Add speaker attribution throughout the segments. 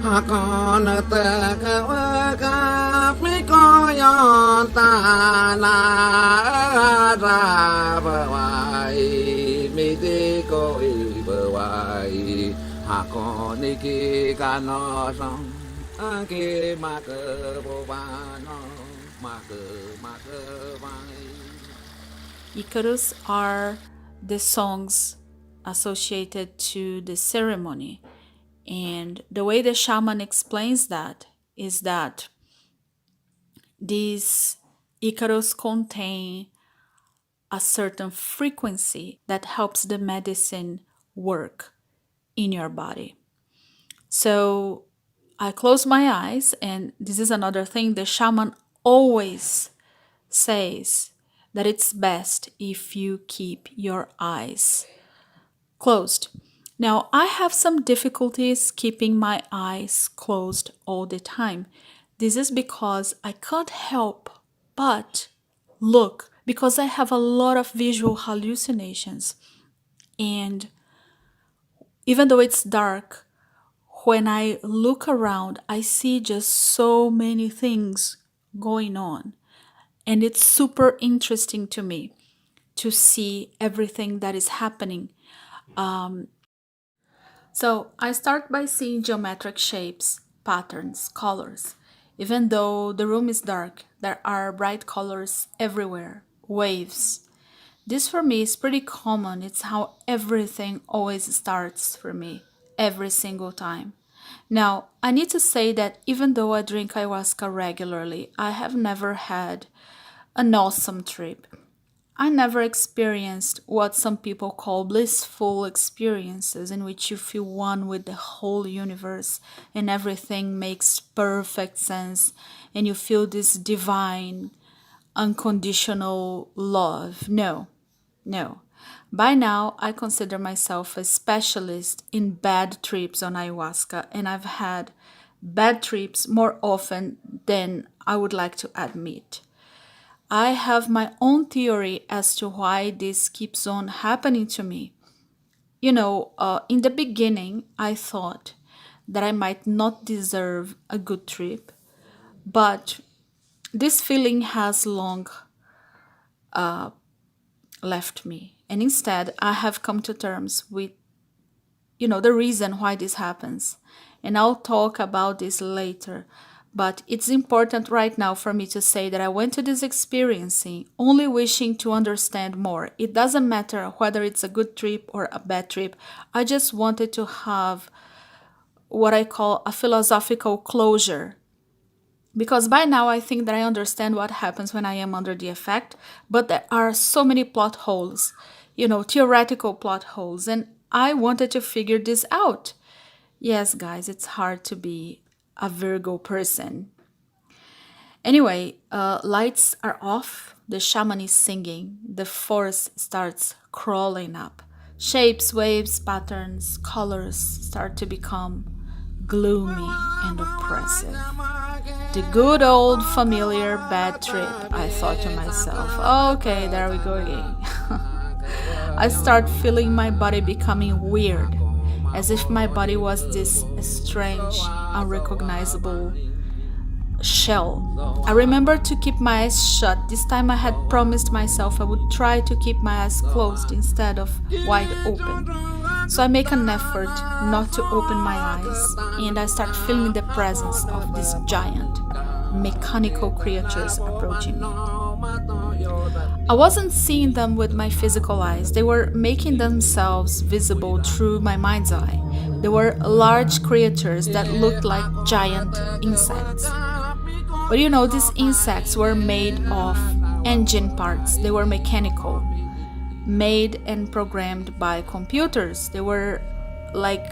Speaker 1: con ta ka mi có yon ta na ra bờ vai mi đi có bờ vai con đi kia ca nó xong kia mà cơ bồ ba nó mà cơ vai.
Speaker 2: Icarus are the songs associated to the ceremony. And the way the shaman explains that is that these Icarus contain a certain frequency that helps the medicine work in your body. So I close my eyes, and this is another thing the shaman always says, that it's best if you keep your eyes closed. Now, I have some difficulties keeping my eyes closed all the time. This is because I can't help but look, because I have a lot of visual hallucinations. And even though it's dark, when I look around, I see just so many things going on. And it's super interesting to me to see everything that is happening. So I start by seeing geometric shapes, patterns, colors. Even though the room is dark, there are bright colors everywhere, waves. This for me is pretty common. It's how everything always starts for me, every single time. Now, I need to say that even though I drink ayahuasca regularly, I have never had an awesome trip. I never experienced what some people call blissful experiences, in which you feel one with the whole universe and everything makes perfect sense and you feel this divine, unconditional love. No. By now, I consider myself a specialist in bad trips on ayahuasca, and I've had bad trips more often than I would like to admit. I have my own theory as to why this keeps on happening to me. In the beginning, I thought that I might not deserve a good trip, but this feeling has long left me. And instead, I have come to terms with, the reason why this happens. And I'll talk about this later. But it's important right now for me to say that I went to this experiencing only wishing to understand more. It doesn't matter whether it's a good trip or a bad trip. I just wanted to have what I call a philosophical closure. Because by now I think that I understand what happens when I am under the effect, but there are so many plot holes, theoretical plot holes, and I wanted to figure this out. Yes, guys, it's hard to be a Virgo person. Anyway, lights are off, the shaman is singing, the forest starts crawling up. Shapes, waves, patterns, colors start to become gloomy and oppressive. The good old familiar bad trip, I thought to myself. Okay, there we go again. I start feeling my body becoming weird, as if my body was this strange, unrecognizable shell. I remember to keep my eyes shut. This time I had promised myself I would try to keep my eyes closed instead of wide open. So I make an effort not to open my eyes, and I start feeling the presence of these giant, mechanical creatures approaching me. I wasn't seeing them with my physical eyes. They were making themselves visible through my mind's eye. They were large creatures that looked like giant insects. But these insects were made of engine parts. They were mechanical, made and programmed by computers. They were like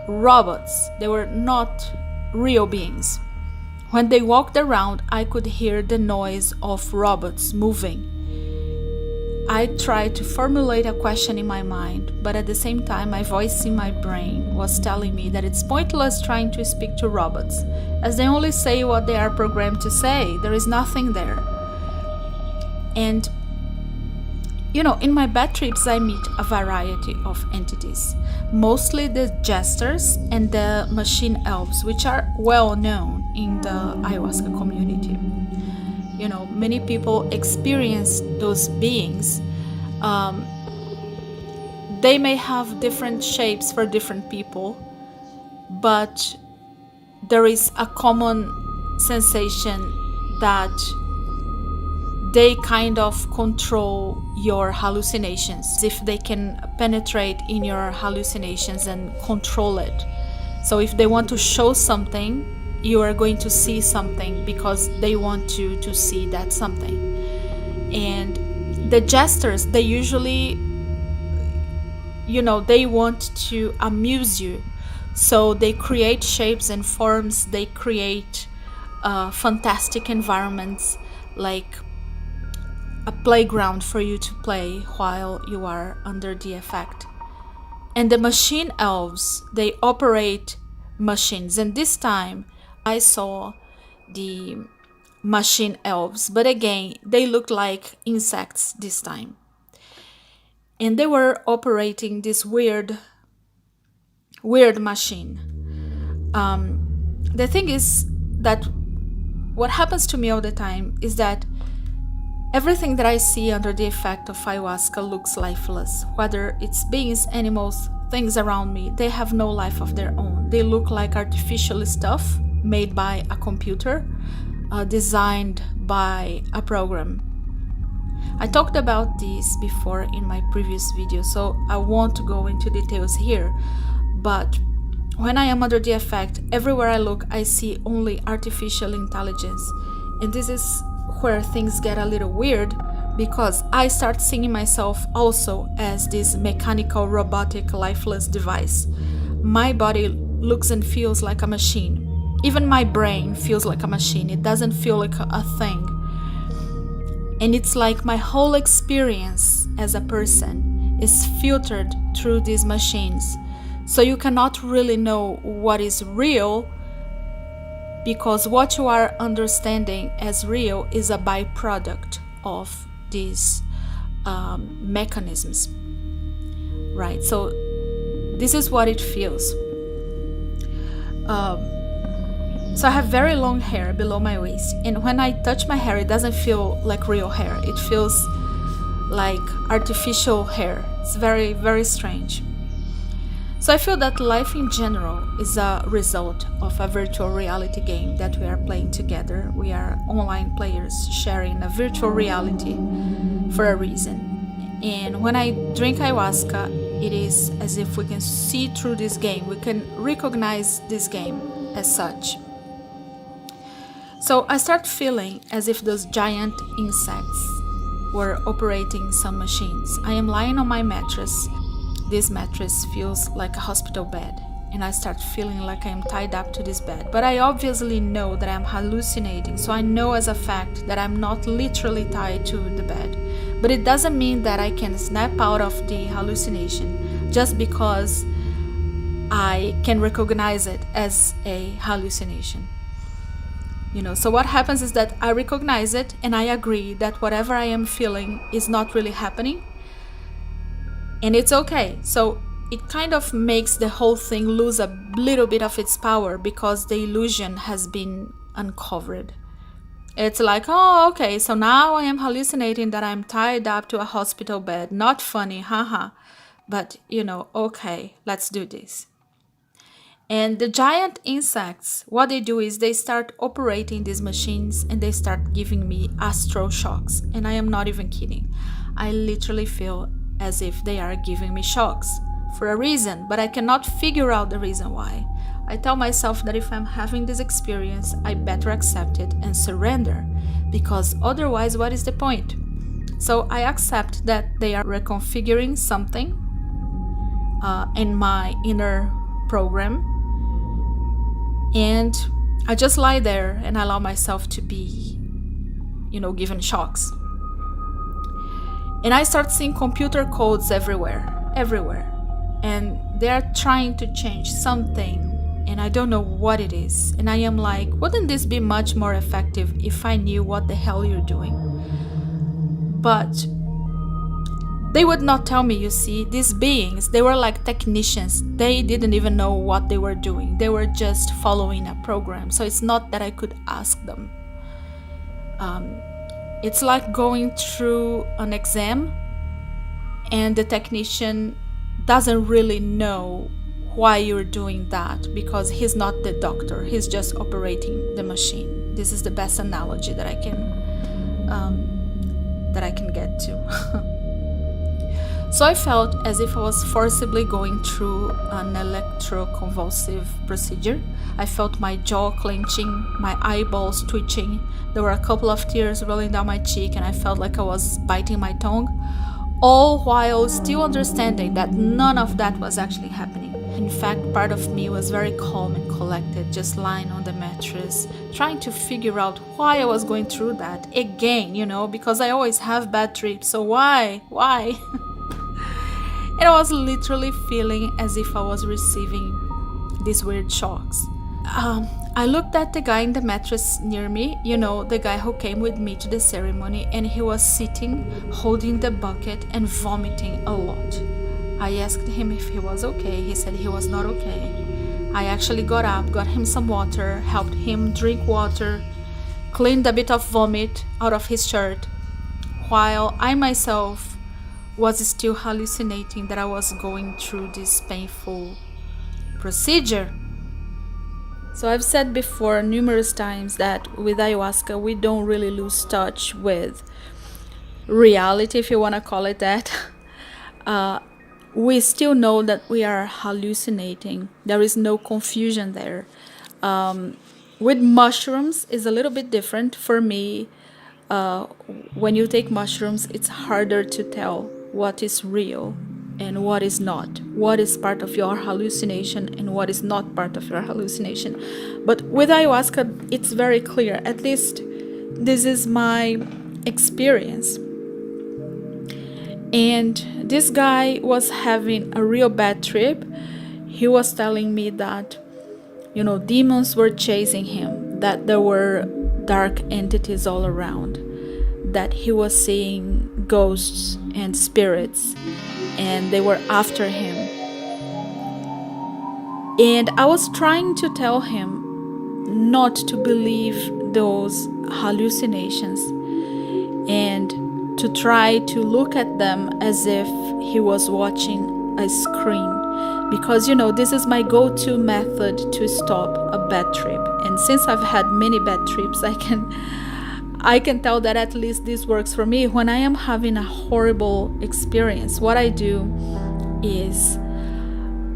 Speaker 2: robots. They were not real beings. When they walked around, I could hear the noise of robots moving. I tried to formulate a question in my mind, but at the same time, my voice in my brain was telling me that it's pointless trying to speak to robots, as they only say what they are programmed to say. There is nothing there. And In my bad trips, I meet a variety of entities, mostly the jesters and the machine elves, which are well known in the ayahuasca community. Many people experience those beings. They may have different shapes for different people, but there is a common sensation that they kind of control your hallucinations, if they can penetrate in your hallucinations and control it. So if they want to show something, you are going to see something because they want you to see that something. And the jesters, they usually, they want to amuse you. So they create shapes and forms, they create fantastic environments, like a playground for you to play while you are under the effect. And the machine elves, they operate machines. And this time I saw the machine elves, but again, they looked like insects this time. And they were operating this weird machine. The thing is that what happens to me all the time is that everything that I see under the effect of ayahuasca looks lifeless. Whether it's beings, animals, things around me, they have no life of their own. They look like artificial stuff made by a computer, designed by a program. I talked about this before in my previous video, so I won't go into details here. But when I am under the effect, everywhere I look, I see only artificial intelligence. And this is where things get a little weird, because I start seeing myself also as this mechanical, robotic, lifeless device. My body looks and feels like a machine. Even my brain feels like a machine. It doesn't feel like a thing. And it's like my whole experience as a person is filtered through these machines. So you cannot really know what is real, because what you are understanding as real is a byproduct of these mechanisms, right? So this is what it feels. So I have very long hair below my waist, and when I touch my hair, it doesn't feel like real hair. It feels like artificial hair. It's very, very strange. So I feel that life in general is a result of a virtual reality game that we are playing together. We are online players sharing a virtual reality for a reason. And when I drink ayahuasca, it is as if we can see through this game. We can recognize this game as such. So I start feeling as if those giant insects were operating some machines. I am lying on my mattress. This mattress feels like a hospital bed, and I start feeling like I am tied up to this bed. But I obviously know that I'm hallucinating, so I know as a fact that I'm not literally tied to the bed. But it doesn't mean that I can snap out of the hallucination just because I can recognize it as a hallucination. So what happens is that I recognize it and I agree that whatever I am feeling is not really happening. And it's okay. So it kind of makes the whole thing lose a little bit of its power, because the illusion has been uncovered. It's like, oh, okay, so now I am hallucinating that I'm tied up to a hospital bed. Not funny, haha. But, okay, let's do this. And the giant insects, what they do is they start operating these machines and they start giving me astral shocks. And I am not even kidding. I literally feel as if they are giving me shocks for a reason, but I cannot figure out the reason why. I tell myself that if I'm having this experience, I better accept it and surrender, because otherwise, what is the point? So I accept that they are reconfiguring something in my inner program, and I just lie there and allow myself to be, given shocks. And I start seeing computer codes everywhere. And they're trying to change something, and I don't know what it is. And I am like, wouldn't this be much more effective if I knew what the hell you're doing? But They would not tell me, you see, these beings, they were like technicians. They didn't even know what they were doing. They were just following a program. So it's not that I could ask them. It's like going through an exam and the technician doesn't really know why you're doing that, because he's not the doctor. He's just operating the machine. This is the best analogy that I can get to. So I felt as if I was forcibly going through an electroconvulsive procedure. I felt my jaw clenching, my eyeballs twitching. There were a couple of tears rolling down my cheek, and I felt like I was biting my tongue, all while still understanding that none of that was actually happening. In fact, part of me was very calm and collected, just lying on the mattress, trying to figure out why I was going through that again, because I always have bad trips, so why? And I was literally feeling as if I was receiving these weird shocks. I looked at the guy in the mattress near me, the guy who came with me to the ceremony, and he was sitting, holding the bucket and vomiting a lot. I asked him if he was okay. He said he was not okay. I actually got up, got him some water, helped him drink water, cleaned a bit of vomit out of his shirt, while I myself was still hallucinating that I was going through this painful procedure. So I've said before numerous times that with ayahuasca we don't really lose touch with reality, if you want to call it that. We still know that we are hallucinating. There is no confusion there. With mushrooms, it's a little bit different for me. When you take mushrooms, it's harder to tell what is real and what is not, what is part of your hallucination and what is not part of your hallucination. But with ayahuasca, it's very clear. At least this is my experience. And this guy was having a real bad trip. He was telling me that, demons were chasing him, that there were dark entities all around, that he was seeing ghosts and spirits, and they were after him. And I was trying to tell him not to believe those hallucinations and to try to look at them as if he was watching a screen, because this is my go-to method to stop a bad trip. And since I've had many bad trips, I can tell that at least this works for me. When I am having a horrible experience, what I do is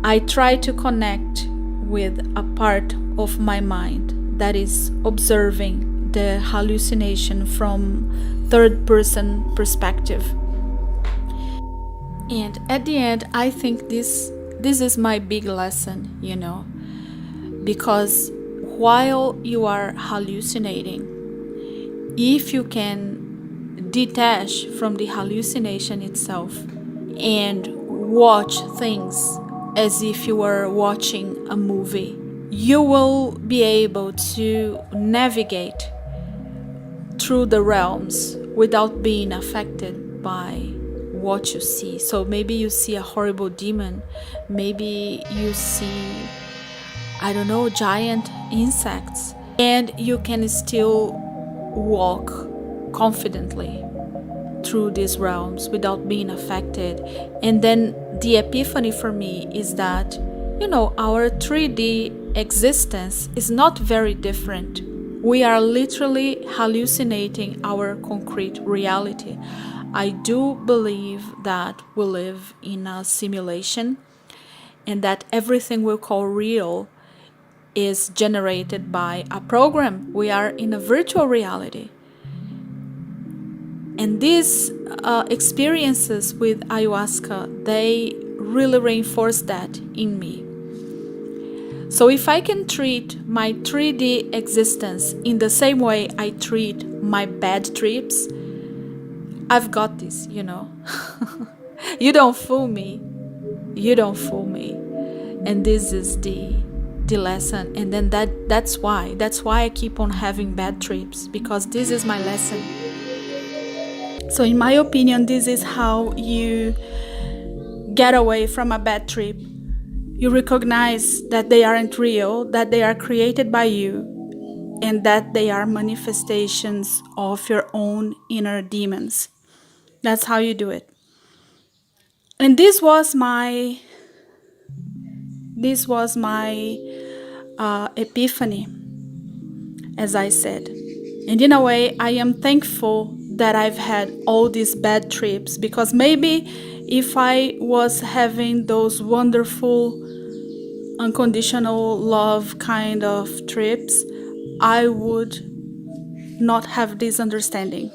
Speaker 2: I try to connect with a part of my mind that is observing the hallucination from third-person perspective. And at the end, I think this is my big lesson, because while you are hallucinating, if you can detach from the hallucination itself and watch things as if you were watching a movie, you will be able to navigate through the realms without being affected by what you see. So maybe you see a horrible demon, maybe you see, giant insects, and you can still walk confidently through these realms without being affected. And then the epiphany for me is that, our 3D existence is not very different. We are literally hallucinating our concrete reality. I do believe that we live in a simulation and that everything we call real is generated by a program. We are in a virtual reality. And these experiences with ayahuasca, they really reinforce that in me. So if I can treat my 3D existence in the same way I treat my bad trips, I've got this, You don't fool me. You don't fool me. And this is the lesson. And then that's why I keep on having bad trips, because this is my lesson. So in my opinion, this is how you get away from a bad trip. You recognize that they aren't real, that they are created by you, and that they are manifestations of your own inner demons. That's how you do it. And this was my epiphany, as I said. And in a way, I am thankful that I've had all these bad trips, because maybe if I was having those wonderful unconditional love kind of trips, I would not have this understanding.